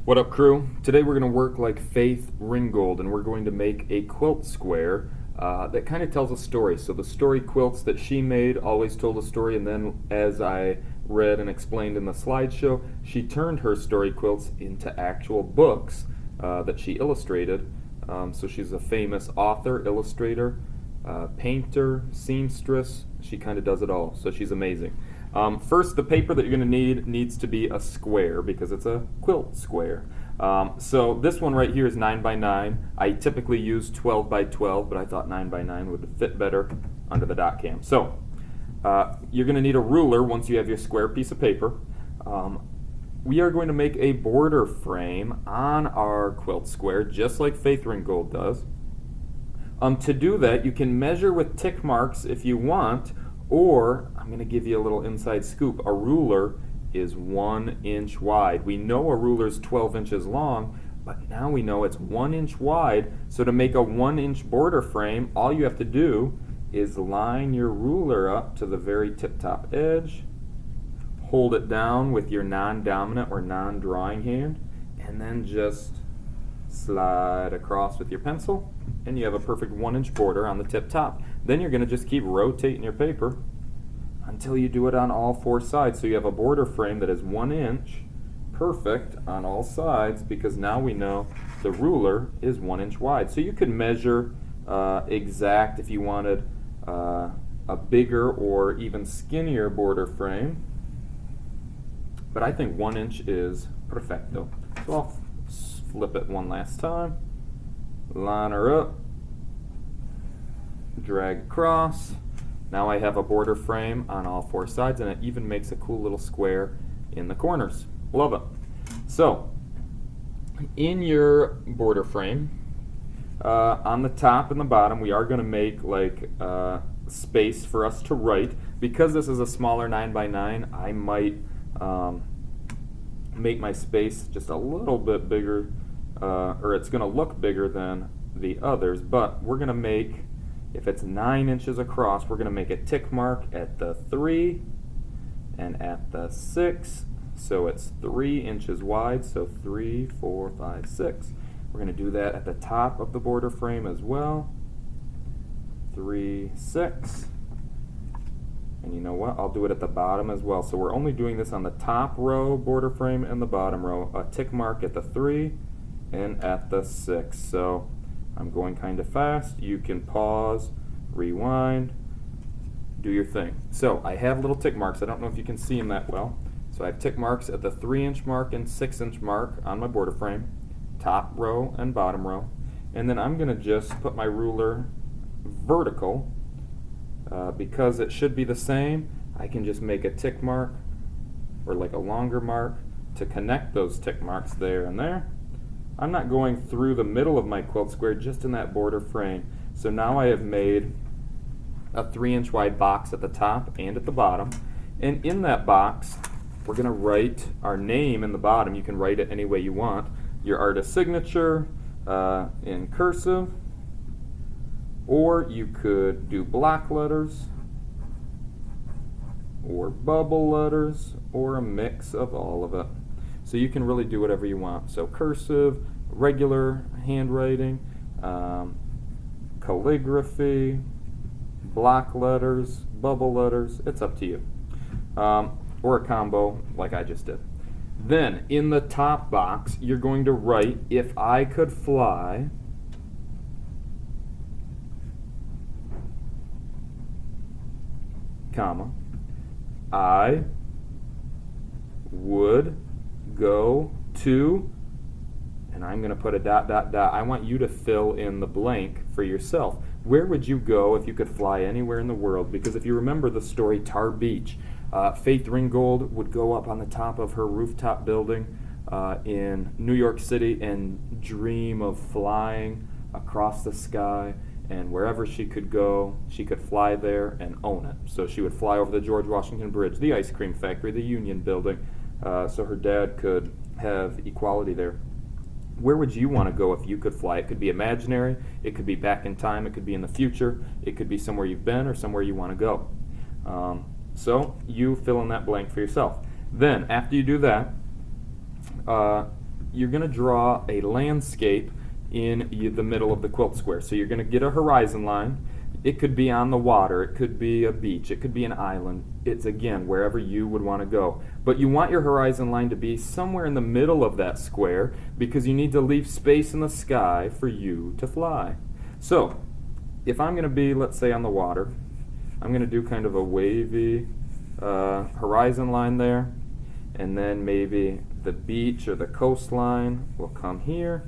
What up, crew? Today we're going to work like Faith Ringgold, and we're going to make a quilt square that kind of tells a story. So the story quilts that she made always told a story, and then as I read and explained in the slideshow, she turned her story quilts into actual books that she illustrated. So she's a famous author, illustrator, painter, seamstress. She kind of does it all, so she's amazing. First, the paper that you're going to needs to be a square because it's a quilt square. So this one right here is 9 by 9. I typically use 12 by 12, but I thought 9 by 9 would fit better under the dot cam. So you're going to need a ruler once you have your square piece of paper. We are going to make a border frame on our quilt square, just like Faith Ringgold does. To do that, you can measure with tick marks if you want, or I'm going to give you a little inside scoop. A ruler is 1 inch wide. We know a ruler is 12 inches long, but now we know it's 1 inch wide. So to make a 1 inch border frame, all you have to do is line your ruler up to the very tip-top edge, hold it down with your non-dominant or non-drawing hand, and then just slide across with your pencil, and you have a perfect 1 inch border on the tip top. Then you're going to just keep rotating your paper until you do it on all 4 sides. So you have a border frame that is 1 inch, perfect on all sides, because now we know the ruler is 1 inch wide. So you could measure exact if you wanted a bigger or even skinnier border frame, but I think 1 inch is perfecto. So I'll flip it one last time, line her up, drag across. Now I have a border frame on all 4 sides, and it even makes a cool little square in the corners. Love it. So in your border frame, on the top and the bottom, we are going to make like space for us to write. Because this is a smaller 9 by 9, I might make my space just a little bit bigger, or it's going to look bigger than the others, but we're going to make, if it's 9 inches across, we're going to make a tick mark at the 3 and at the 6, so it's 3 inches wide, so 3, 4, 5, 6. We're going to do that at the top of the border frame as well, 3, 6. And you know what? I'll do it at the bottom as well. So we're only doing this on the top row border frame and the bottom row. A tick mark at the 3 and at the 6. So I'm going kind of fast. You can pause, rewind, do your thing. So I have little tick marks. I don't know if you can see them that well. So I have tick marks at the 3 inch mark and 6 inch mark on my border frame, top row and bottom row. And then I'm going to just put my ruler vertical. Because it should be the same, I can just make a tick mark or like a longer mark to connect those tick marks there and there. I'm not going through the middle of my quilt square, just in that border frame. So now I have made a 3 inch wide box at the top and at the bottom. And in that box, we're going to write our name in the bottom. You can write it any way you want. Your artist signature in cursive. Or you could do block letters, or bubble letters, or a mix of all of it. So you can really do whatever you want. So cursive, regular handwriting, calligraphy, block letters, bubble letters, it's up to you. Or a combo like I just did. Then in the top box, you're going to write, "If I could fly," comma, "I would go to," and I'm going to put a dot, dot, dot. I want you to fill in the blank for yourself. Where would you go if you could fly anywhere in the world? Because if you remember the story Tar Beach, Faith Ringgold would go up on the top of her rooftop building in New York City and dream of flying across the sky. And wherever she could go, she could fly there and own it. So she would fly over the George Washington Bridge, the ice cream factory, the Union Building, so her dad could have equality there. Where would you want to go if you could fly? It could be imaginary, it could be back in time, it could be in the future, it could be somewhere you've been or somewhere you want to go. So you fill in that blank for yourself. Then, after you do that, you're going to draw a landscape in the middle of the quilt square. So you're going to get a horizon line. It could be on the water, it could be a beach, it could be an island. It's, again, wherever you would want to go. But you want your horizon line to be somewhere in the middle of that square because you need to leave space in the sky for you to fly. So if I'm going to be, let's say, on the water, I'm going to do kind of a wavy horizon line there, and then maybe the beach or the coastline will come here,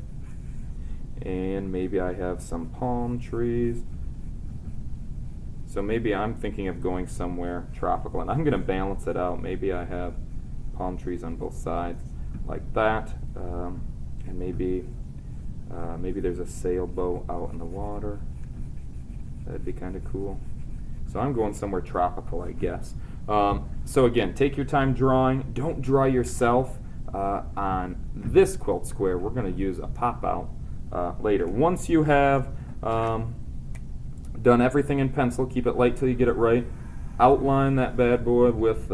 and maybe I have some palm trees. So maybe I'm thinking of going somewhere tropical, and I'm going to balance it out. Maybe I have palm trees on both sides like that, and maybe there's a sailboat out in the water. That'd be kind of cool. So I'm going somewhere tropical, I guess. So again, take your time drawing. Don't draw yourself on this quilt square. We're going to use a pop-out later. Once you have done everything in pencil, keep it light till you get it right. Outline that bad boy with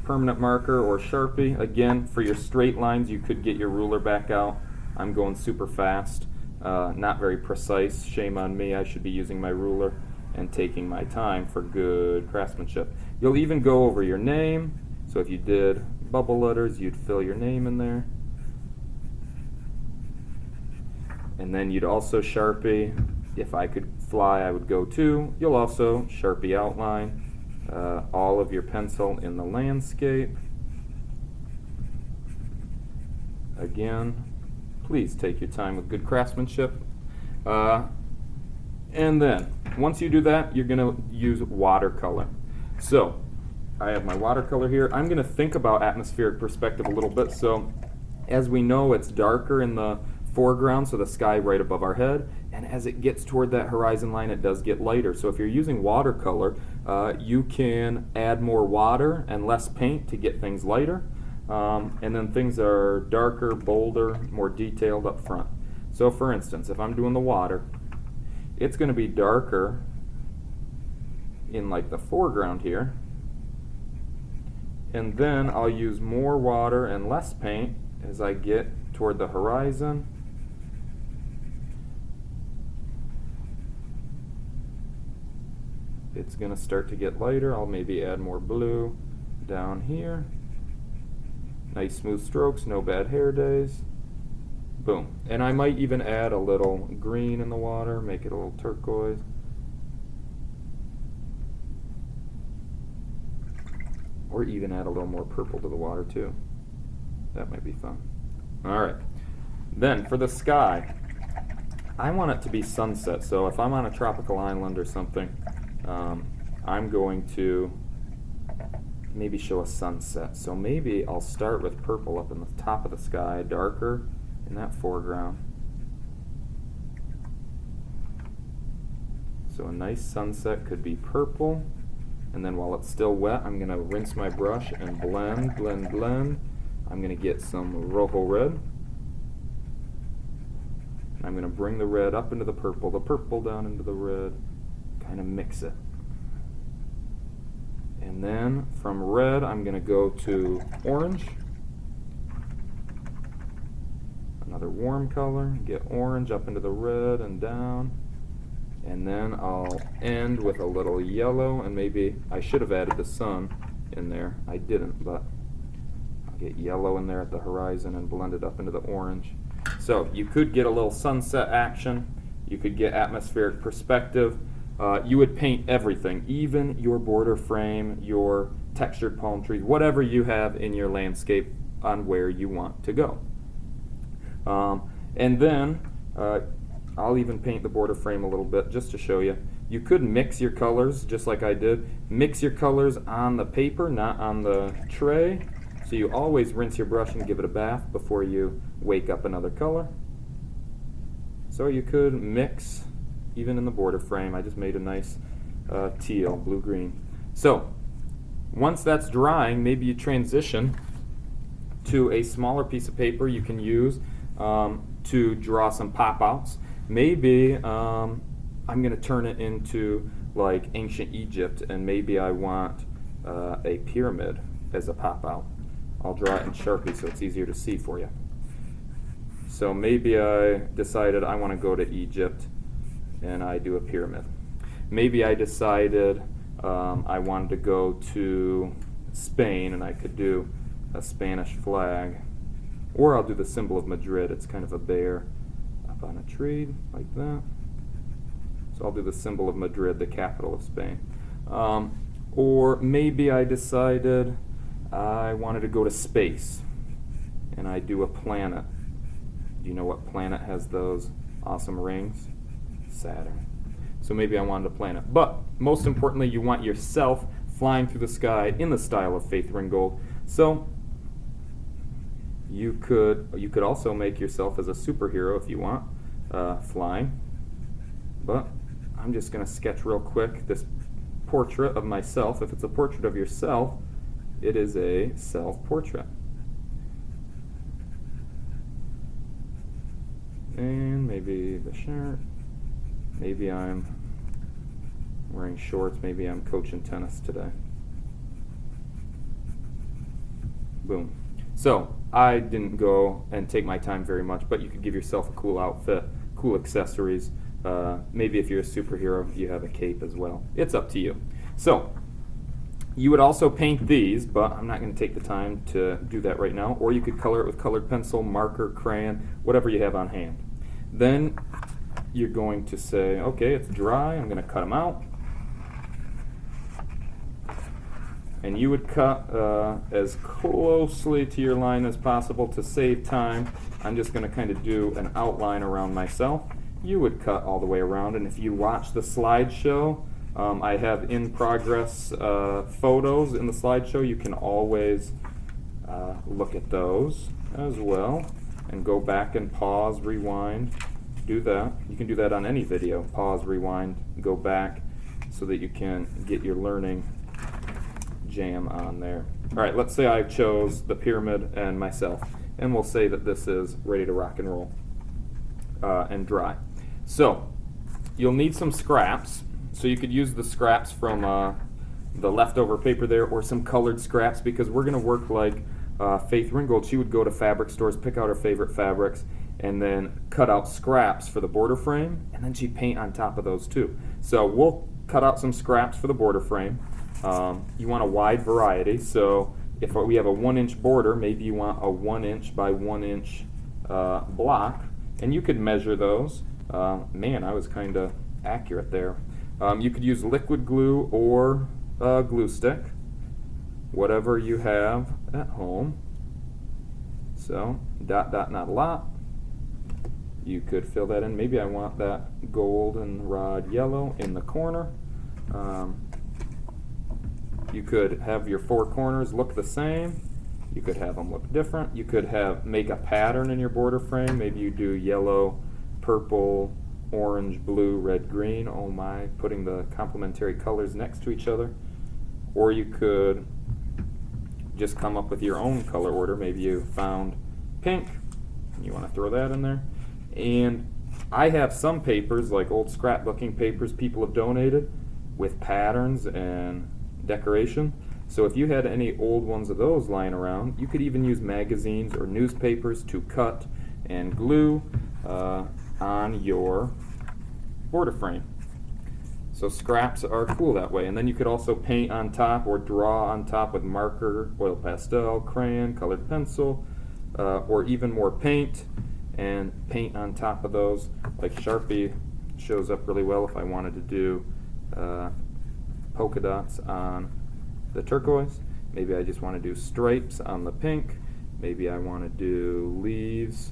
permanent marker or Sharpie. Again, for your straight lines, you could get your ruler back out. I'm going super fast, not very precise. Shame on me. I should be using my ruler and taking my time for good craftsmanship. You'll even go over your name. So if you did bubble letters, you'd fill your name in there. And then you'd also Sharpie. If I could fly, I would go too. You'll also Sharpie outline all of your pencil in the landscape. Again, please take your time with good craftsmanship. And then, once you do that, you're going to use watercolor. So, I have my watercolor here. I'm going to think about atmospheric perspective a little bit. So, as we know, it's darker in the foreground, so the sky right above our head, and as it gets toward that horizon line, it does get lighter. So if you're using watercolor, you can add more water and less paint to get things lighter, and then things are darker, bolder, more detailed up front. So for instance, if I'm doing the water, it's going to be darker in like the foreground here, and then I'll use more water and less paint as I get toward the horizon. It's going to start to get lighter. I'll maybe add more blue down here. Nice smooth strokes, no bad hair days. Boom. And I might even add a little green in the water, make it a little turquoise. Or even add a little more purple to the water too. That might be fun. Alright. Then for the sky, I want it to be sunset. So if I'm on a tropical island or something, I'm going to maybe show a sunset. So maybe I'll start with purple up in the top of the sky, darker in that foreground. So a nice sunset could be purple. And then while it's still wet, I'm going to rinse my brush and blend, blend, blend. I'm going to get some rojo red. I'm going to bring the red up into the purple down into the red, kind of mix it. And then from red, I'm going to go to orange. Another warm color, get orange up into the red and down. And then I'll end with a little yellow, and maybe I should have added the sun in there. I didn't, but I'll get yellow in there at the horizon and blend it up into the orange. So you could get a little sunset action. You could get atmospheric perspective. You would paint everything, even your border frame, your textured palm trees, whatever you have in your landscape on where you want to go. And then I'll even paint the border frame a little bit just to show you. You could mix your colors just like I did. Mix your colors on the paper, not on the tray. So you always rinse your brush and give it a bath before you wake up another color. So you could mix even in the border frame. I just made a nice teal, blue-green. So once that's drying, maybe you transition to a smaller piece of paper you can use to draw some pop-outs. Maybe I'm going to turn it into like ancient Egypt, and maybe I want a pyramid as a pop-out. I'll draw it in Sharpie so it's easier to see for you. So maybe I decided I want to go to Egypt and I do a pyramid. Maybe I decided I wanted to go to Spain and I could do a Spanish flag. Or I'll do the symbol of Madrid. It's kind of a bear up on a tree like that. So I'll do the symbol of Madrid, the capital of Spain. Or maybe I decided I wanted to go to space and I do a planet. Do you know what planet has those awesome rings? Saturn. So maybe I wanted a planet. But most importantly, you want yourself flying through the sky in the style of Faith Ringgold. So you could also make yourself as a superhero if you want, flying. But I'm just going to sketch real quick this portrait of myself. If it's a portrait of yourself, it is a self-portrait. And maybe the shirt. Maybe I'm wearing shorts. Maybe I'm coaching tennis today. Boom. So I didn't go and take my time very much, but you could give yourself a cool outfit, cool accessories. Maybe if you're a superhero, you have a cape as well. It's up to you. So you would also paint these, but I'm not going to take the time to do that right now. Or you could color it with colored pencil, marker, crayon, whatever you have on hand. Then you're going to say, okay, it's dry. I'm going to cut them out. And you would cut as closely to your line as possible to save time. I'm just going to kind of do an outline around myself. You would cut all the way around, and if you watch the slideshow, I have in progress photos in the slideshow. You can always look at those as well and go back and pause, rewind, do that. You can do that on any video. Pause, rewind, go back so that you can get your learning jam on there. All right, let's say I chose the pyramid and myself, and we'll say that this is ready to rock and roll and dry. So you'll need some scraps. So you could use the scraps from the leftover paper there, or some colored scraps, because we're going to work like Faith Ringgold. She would go to fabric stores, pick out her favorite fabrics, and then cut out scraps for the border frame, and then she'd paint on top of those too. So we'll cut out some scraps for the border frame. You want a wide variety, so if we have a 1-inch border, maybe you want a 1-inch by 1-inch block, and you could measure those. Man, I was kind of accurate there. You could use liquid glue or glue stick, whatever you have at home. So, dot, dot, not a lot. You could fill that in. Maybe I want that goldenrod yellow in the corner. You could have your 4 corners look the same. You could have them look different. You could make a pattern in your border frame. Maybe you do yellow, purple, orange, blue, red, green. Oh my, putting the complementary colors next to each other. Or you could just come up with your own color order. Maybe you found pink, and you want to throw that in there. And I have some papers, like old scrapbooking papers people have donated, with patterns and decoration. So if you had any old ones of those lying around, you could even use magazines or newspapers to cut and glue on your border frame. So scraps are cool that way. And then you could also paint on top or draw on top with marker, oil pastel, crayon, colored pencil, or even more paint, and paint on top of those. Like Sharpie shows up really well if I wanted to do polka dots on the turquoise. Maybe I just want to do stripes on the pink. Maybe I want to do leaves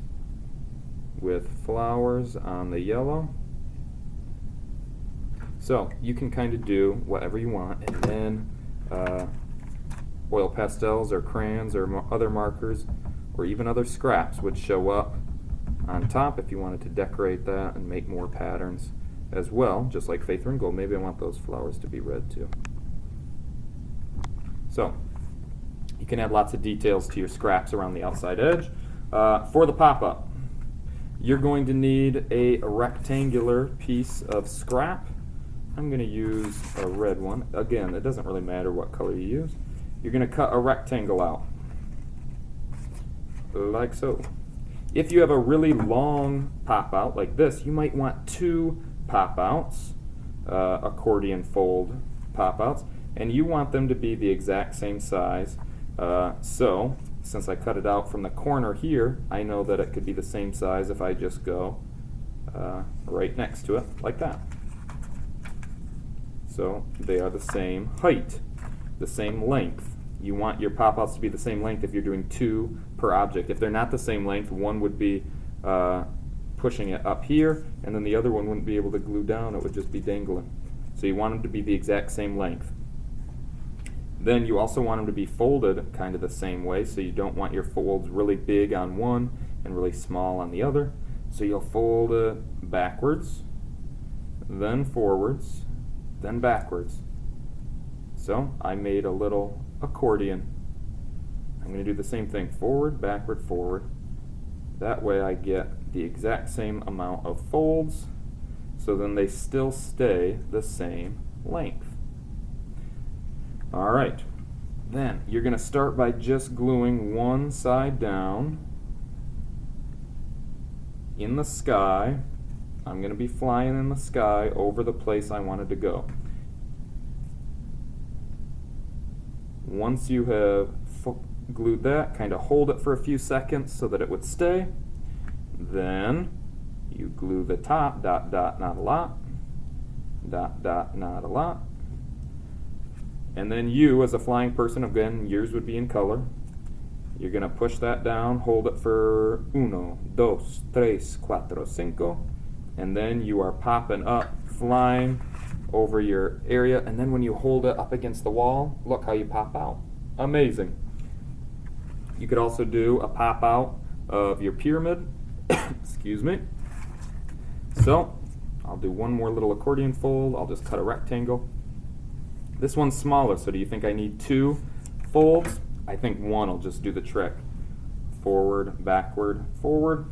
with flowers on the yellow. So you can kind of do whatever you want, and then oil pastels or crayons or other markers or even other scraps would show up on top if you wanted to decorate that and make more patterns as well, just like Faith Ringgold. Maybe I want those flowers to be red too. So you can add lots of details to your scraps around the outside edge. For the pop-up, you're going to need a rectangular piece of scrap. I'm going to use a red one. Again, it doesn't really matter what color you use. You're going to cut a rectangle out. like so. If you have a really long pop out like this, you might want 2 pop outs, accordion fold pop outs, and you want them to be the exact same size. So since I cut it out from the corner here, I know that it could be the same size if I just go right next to it like that. So they are the same height, the same length. You want your pop-outs to be the same length if you're doing 2 per object. If they're not the same length, one would be pushing it up here, and then the other one wouldn't be able to glue down, it would just be dangling. So you want them to be the exact same length. Then you also want them to be folded kind of the same way, so you don't want your folds really big on one and really small on the other. So you'll fold it backwards, then forwards, then backwards. So I made a little accordion. I'm going to do the same thing, forward, backward, forward. That way I get the exact same amount of folds, so then they still stay the same length. Alright, then you're going to start by just gluing one side down in the sky. I'm going to be flying in the sky over the place I wanted to go. Once you have glued that, kind of hold it for a few seconds so that it would stay. Then you glue the top, dot, dot, not a lot, dot, dot, not a lot. And then you, as a flying person, again, yours would be in color. You're going to push that down, hold it for 1, 2, 3, 4, 5. And then you are popping up, flying over your area. And then when you hold it up against the wall, look how you pop out. Amazing. You could also do a pop out of your pyramid. Excuse me. So I'll do one more little accordion fold. I'll just cut a rectangle. This one's smaller, so do you think I need 2 folds? I think one will just do the trick. Forward, backward, forward.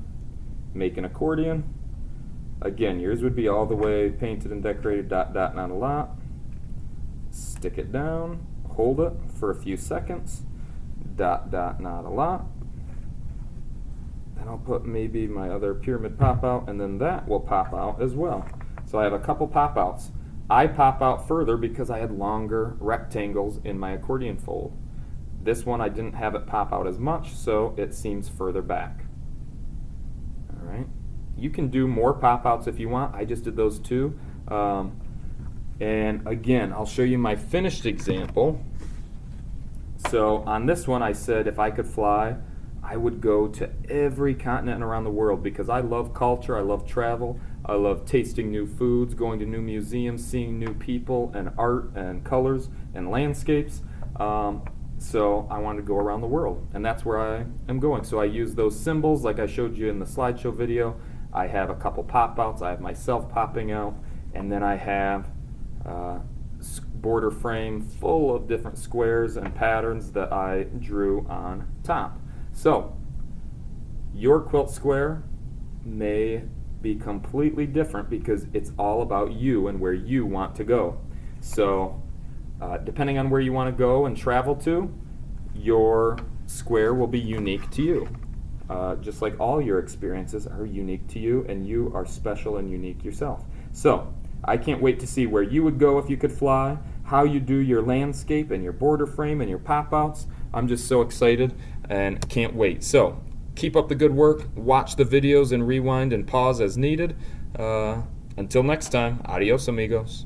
Make an accordion. Again, yours would be all the way painted and decorated, dot, dot, not a lot. Stick it down, hold it for a few seconds, dot, dot, not a lot. Then I'll put maybe my other pyramid pop out, and then that will pop out as well. So I have a couple pop outs. I pop out further because I had longer rectangles in my accordion fold. This one I didn't have it pop out as much, so it seems further back. All right. You can do more pop outs if you want. I just did those 2. And again, I'll show you my finished example. So on this one I said if I could fly, I would go to every continent around the world because I love culture, I love travel, I love tasting new foods, going to new museums, seeing new people and art and colors and landscapes. So I wanted to go around the world, and that's where I am going. So I use those symbols like I showed you in the slideshow video. I have a couple pop-outs, I have myself popping out, and then I have border frame full of different squares and patterns that I drew on top. So your quilt square may be completely different because it's all about you and where you want to go. So depending on where you want to go and travel to, your square will be unique to you. Just like all your experiences are unique to you, and you are special and unique yourself. So I can't wait to see where you would go if you could fly, how you do your landscape and your border frame and your pop-outs. I'm just so excited and can't wait. So keep up the good work, watch the videos and rewind and pause as needed. Until next time, adios amigos.